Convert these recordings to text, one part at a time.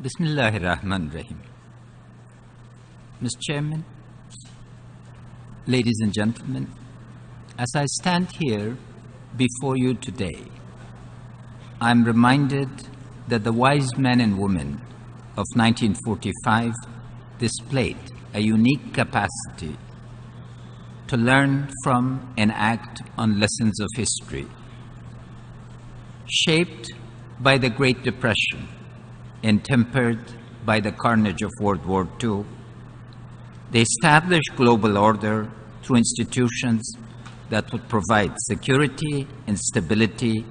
Bismillahir Rahmanir Rahim. Mr. Chairman, ladies and gentlemen, as I stand here before you today, I'm reminded that the wise men and women of 1945 displayed a unique capacity to learn from and act on lessons of history, shaped by the Great Depression and tempered by the carnage of World War II. They established global order through institutions that would provide security and stability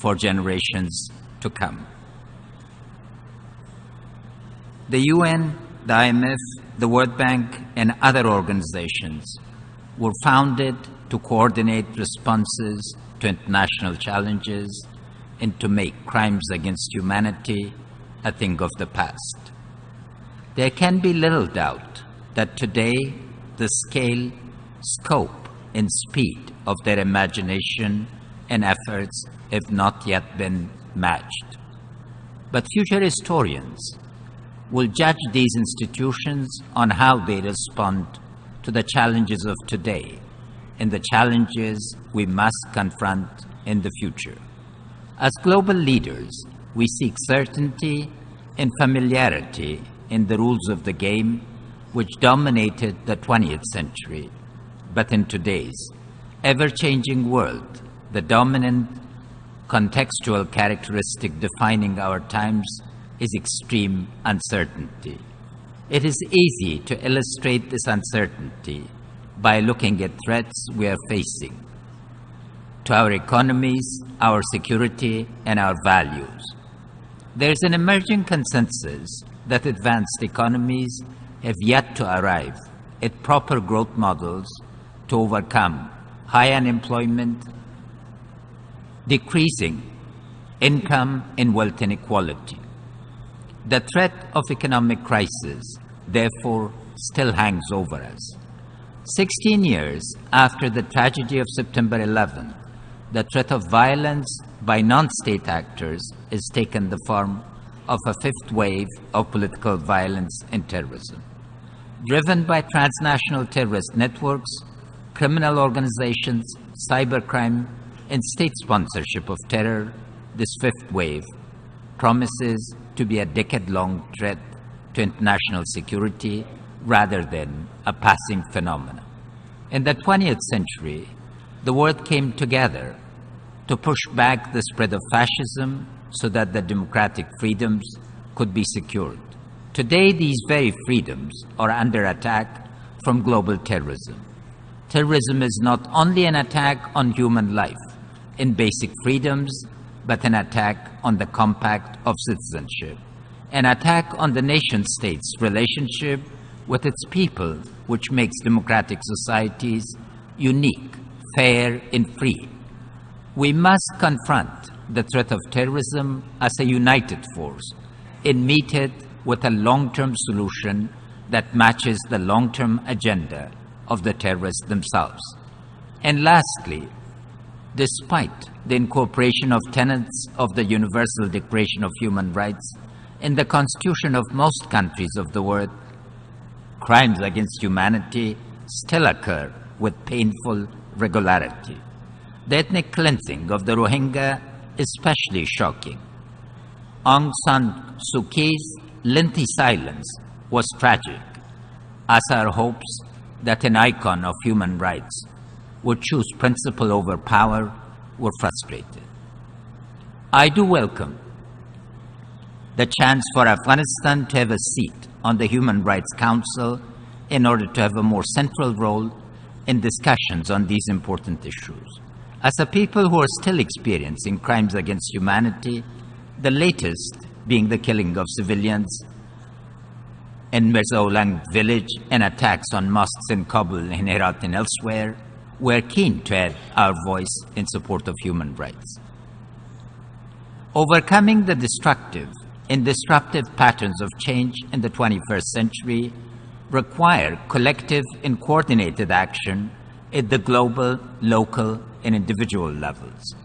for generations to come. The UN, the IMF, the World Bank, and other organizations were founded to coordinate responses to international challenges and to make crimes against humanity a thing of the past. There can be little doubt that today the scale, scope, and speed of their imagination and efforts have not yet been matched. But future historians will judge these institutions on how they respond to the challenges of today and the challenges we must confront in the future. As global leaders, we seek certainty and familiarity in the rules of the game which dominated the 20th century. But in today's ever-changing world, the dominant contextual characteristic defining our times is extreme uncertainty. It is easy to illustrate this uncertainty by looking at threats we are facing to our economies, our security, and our values. There is an emerging consensus that advanced economies have yet to arrive at proper growth models to overcome high unemployment, decreasing income and wealth inequality. The threat of economic crisis, therefore, still hangs over us. 16 years after the tragedy of September 11th, the threat of violence by non-state actors has taken the form of a fifth wave of political violence and terrorism. Driven by transnational terrorist networks, criminal organizations, cybercrime, and state sponsorship of terror, this fifth wave promises to be a decade-long threat to international security rather than a passing phenomenon. In the 20th century, the world came together to push back the spread of fascism so that the democratic freedoms could be secured. Today, these very freedoms are under attack from global terrorism. Terrorism is not only an attack on human life and basic freedoms, but an attack on the compact of citizenship, an attack on the nation-state's relationship with its people, which makes democratic societies unique, fair, and free. We must confront the threat of terrorism as a united force and meet it with a long-term solution that matches the long-term agenda of the terrorists themselves. And lastly, despite the incorporation of tenets of the Universal Declaration of Human Rights in the constitution of most countries of the world, crimes against humanity still occur with painful regularity. The ethnic cleansing of the Rohingya is especially shocking. Aung San Suu Kyi's lengthy silence was tragic, as our hopes that an icon of human rights would choose principle over power were frustrated. I do welcome the chance for Afghanistan to have a seat on the Human Rights Council in order to have a more central role in discussions on these important issues. As a people who are still experiencing crimes against humanity, the latest being the killing of civilians in Mirza-Ulang village and attacks on mosques in Kabul, in Herat, and elsewhere, we're keen to add our voice in support of human rights. Overcoming the destructive and disruptive patterns of change in the 21st century require collective and coordinated action at the global, local, and individual levels.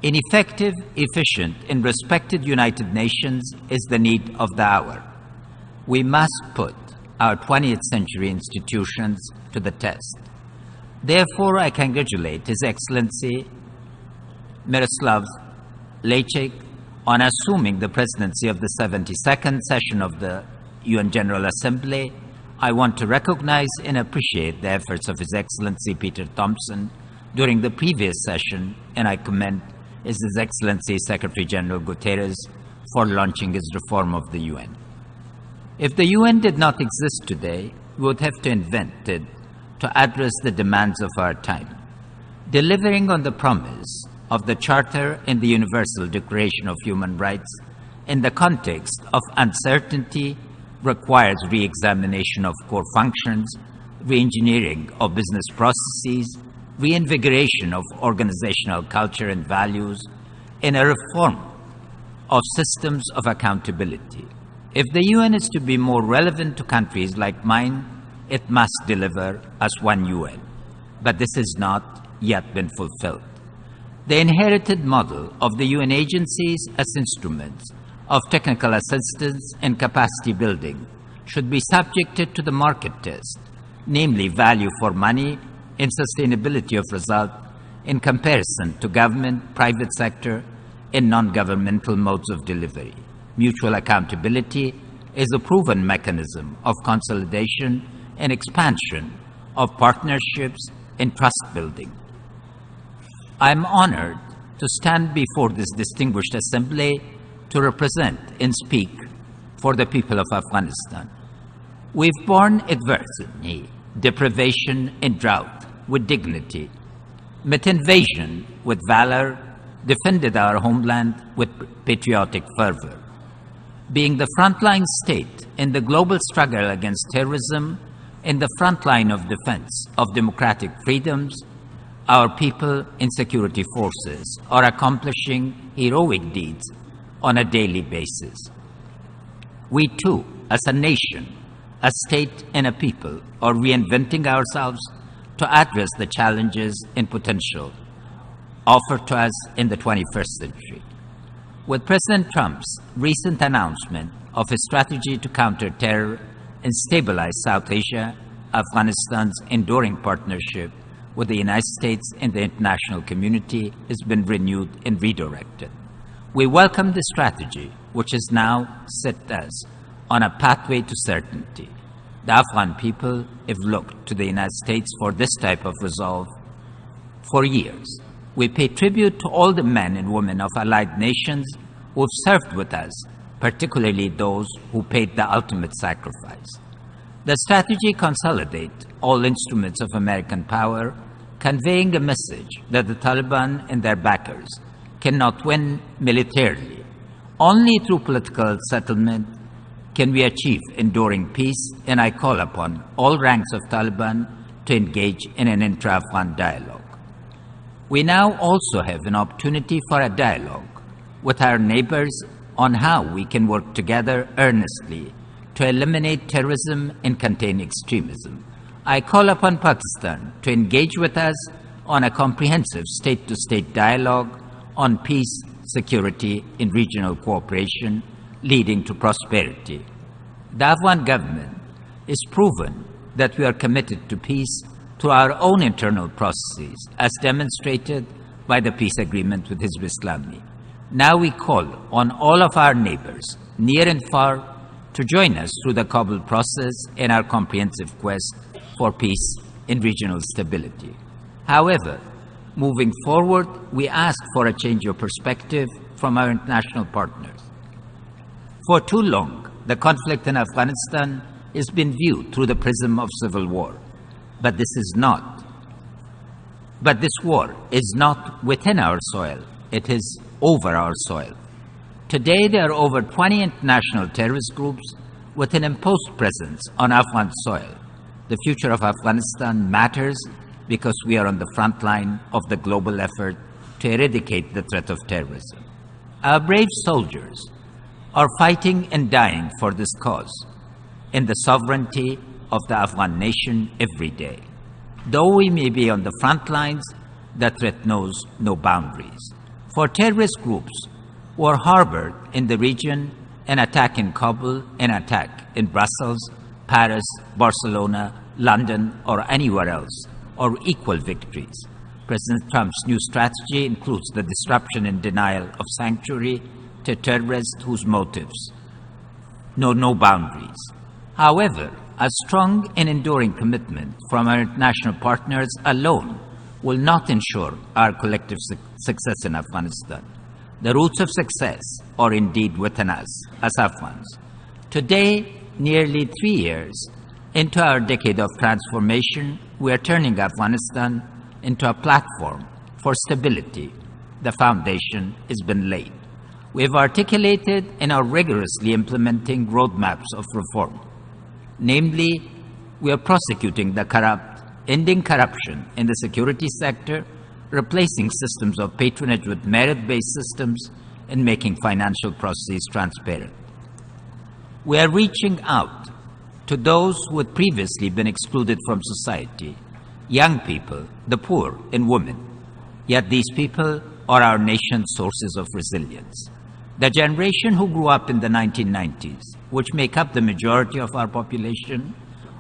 An effective, efficient, and respected United Nations is the need of the hour. We must put our 20th century institutions to the test. Therefore, I congratulate His Excellency Miroslav Lajcik on assuming the presidency of the 72nd session of the UN General Assembly. I want to recognize and appreciate the efforts of His Excellency Peter Thompson during the previous session, and I commend His Excellency Secretary General Guterres for launching his reform of the UN. If the UN did not exist today, we would have to invent it to address the demands of our time. Delivering on the promise of the Charter and the Universal Declaration of Human Rights in the context of uncertainty requires re-examination of core functions, re-engineering of business processes, reinvigoration of organizational culture and values, and a reform of systems of accountability. If the UN is to be more relevant to countries like mine, it must deliver as one UN. But this has not yet been fulfilled. The inherited model of the UN agencies as instruments of technical assistance and capacity building should be subjected to the market test, namely value for money and sustainability of result in comparison to government, private sector, and non-governmental modes of delivery. Mutual accountability is a proven mechanism of consolidation and expansion of partnerships and trust building. I am honored to stand before this distinguished assembly to represent and speak for the people of Afghanistan. We've borne adversity, deprivation, and drought with dignity, met invasion with valor, defended our homeland with patriotic fervor. Being the frontline state in the global struggle against terrorism and the frontline of defense of democratic freedoms, our people and security forces are accomplishing heroic deeds on a daily basis. We too, as a nation, a state, and a people, are reinventing ourselves to address the challenges and potential offered to us in the 21st century. With President Trump's recent announcement of a strategy to counter terror and stabilize South Asia, Afghanistan's enduring partnership with the United States and the international community has been renewed and redirected. We welcome this strategy, which has now set us on a pathway to certainty. The Afghan people have looked to the United States for this type of resolve for years. We pay tribute to all the men and women of allied nations who have served with us, particularly those who paid the ultimate sacrifice. The strategy consolidates all instruments of American power, conveying a message that the Taliban and their backers cannot win militarily. Only through political settlement can we achieve enduring peace, and I call upon all ranks of Taliban to engage in an intra-Afghan dialogue. We now also have an opportunity for a dialogue with our neighbors on how we can work together earnestly to eliminate terrorism and contain extremism. I call upon Pakistan to engage with us on a comprehensive state-to-state dialogue on peace, security, and regional cooperation leading to prosperity. The Afghan government has proven that we are committed to peace through our own internal processes, as demonstrated by the peace agreement with Hizb Islami. Now we call on all of our neighbors, near and far, to join us through the Kabul process in our comprehensive quest for peace and regional stability. However, moving forward, we ask for a change of perspective from our international partners. For too long, the conflict in Afghanistan has been viewed through the prism of civil war. But this war is not within our soil, it is over our soil. Today, there are over 20 international terrorist groups with an imposed presence on Afghan soil. The future of Afghanistan matters because we are on the front line of the global effort to eradicate the threat of terrorism. Our brave soldiers are fighting and dying for this cause in the sovereignty of the Afghan nation every day. Though we may be on the front lines, the threat knows no boundaries. for terrorist groups who are harbored in the region, an attack in Kabul, an attack in Brussels, Paris, Barcelona, London, or anywhere else, are equal victories. President Trump's new strategy includes the disruption and denial of sanctuary to terrorists whose motives know no boundaries. However, a strong and enduring commitment from our international partners alone will not ensure our collective success in Afghanistan. The roots of success are indeed within us as Afghans. Today, nearly 3 years into our decade of transformation, we are turning Afghanistan into a platform for stability. The foundation has been laid. We have articulated and are rigorously implementing roadmaps of reform. Namely, we are prosecuting the corrupt, ending corruption in the security sector, replacing systems of patronage with merit-based systems, and making financial processes transparent. We are reaching out to those who had previously been excluded from society, young people, the poor, and women. Yet these people are our nation's sources of resilience. The generation who grew up in the 1990s, which make up the majority of our population,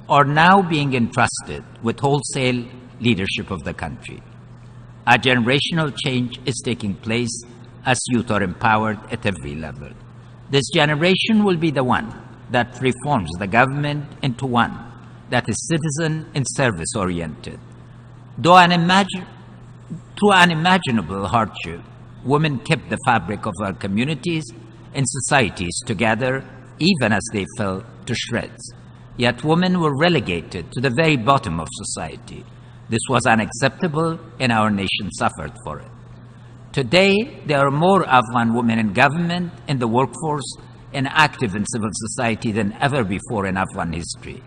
are now being entrusted with wholesale leadership of the country. A generational change is taking place as youth are empowered at every level. This generation will be the one that reforms the government into one that is citizen and service-oriented. Through unimaginable hardship, women kept the fabric of our communities and societies together even as they fell to shreds. Yet women were relegated to the very bottom of society. This was unacceptable and our nation suffered for it. Today, there are more Afghan women in government, in the workforce, and active in civil society than ever before in Afghan history.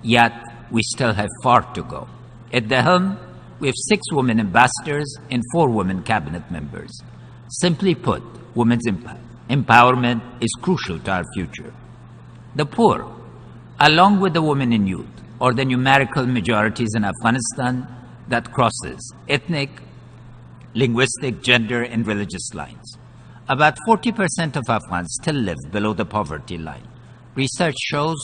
Yet, we still have far to go. At the helm, we have 6 women ambassadors and 4 women cabinet members. Simply put, women's empowerment is crucial to our future. The poor, along with the women and youth, are the numerical majorities in Afghanistan that crosses ethnic, linguistic, gender, and religious lines. About 40% of Afghans still live below the poverty line. Research shows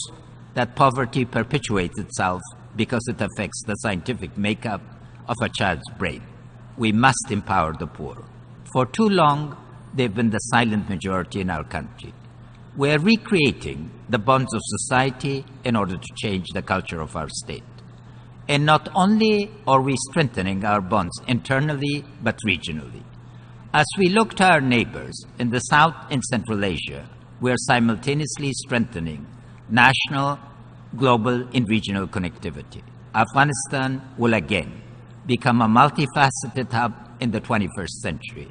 that poverty perpetuates itself because it affects the scientific makeup of a child's brain. We must empower the poor. For too long, they've been the silent majority in our country. We are recreating the bonds of society in order to change the culture of our state. And not only are we strengthening our bonds internally, but regionally. As we look to our neighbors in the South and Central Asia, we are simultaneously strengthening national, global, and regional connectivity. Afghanistan will again become a multifaceted hub in the 21st century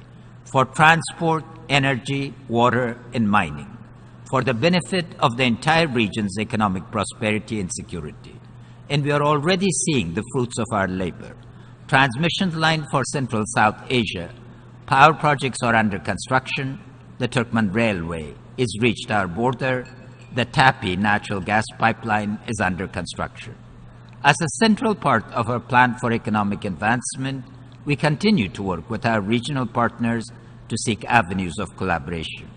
for transport, energy, water, and mining, for the benefit of the entire region's economic prosperity and security. And we are already seeing the fruits of our labor. Transmission line for Central South Asia, power projects are under construction, the Turkmen Railway is reached our border, the Tapi natural gas pipeline is under construction. As a central part of our plan for economic advancement, we continue to work with our regional partners to seek avenues of collaboration.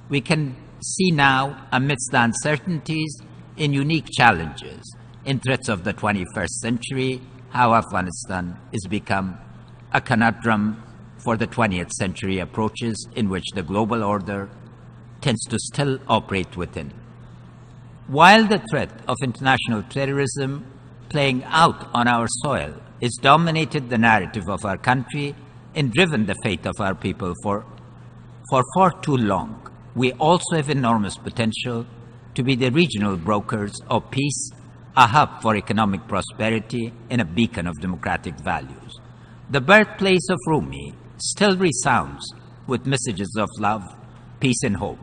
We can see now, amidst the uncertainties and unique challenges and threats of the 21st century, how Afghanistan has become a conundrum for the 20th century approaches in which the global order tends to still operate within. While the threat of international terrorism playing out on our soil has dominated the narrative of our country and driven the fate of our people for far too long, we also have enormous potential to be the regional brokers of peace, a hub for economic prosperity, and a beacon of democratic values. The birthplace of Rumi still resounds with messages of love, peace, and hope.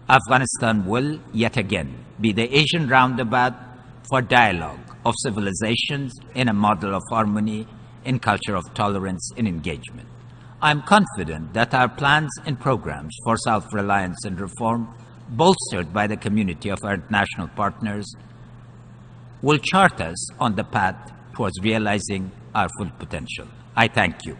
Afghanistan will, yet again, be the Asian roundabout for dialogue of civilizations in a model of harmony and culture of tolerance and engagement. I am confident that our plans and programs for self-reliance and reform, bolstered by the community of our international partners, will chart us on the path towards realizing our full potential. I thank you.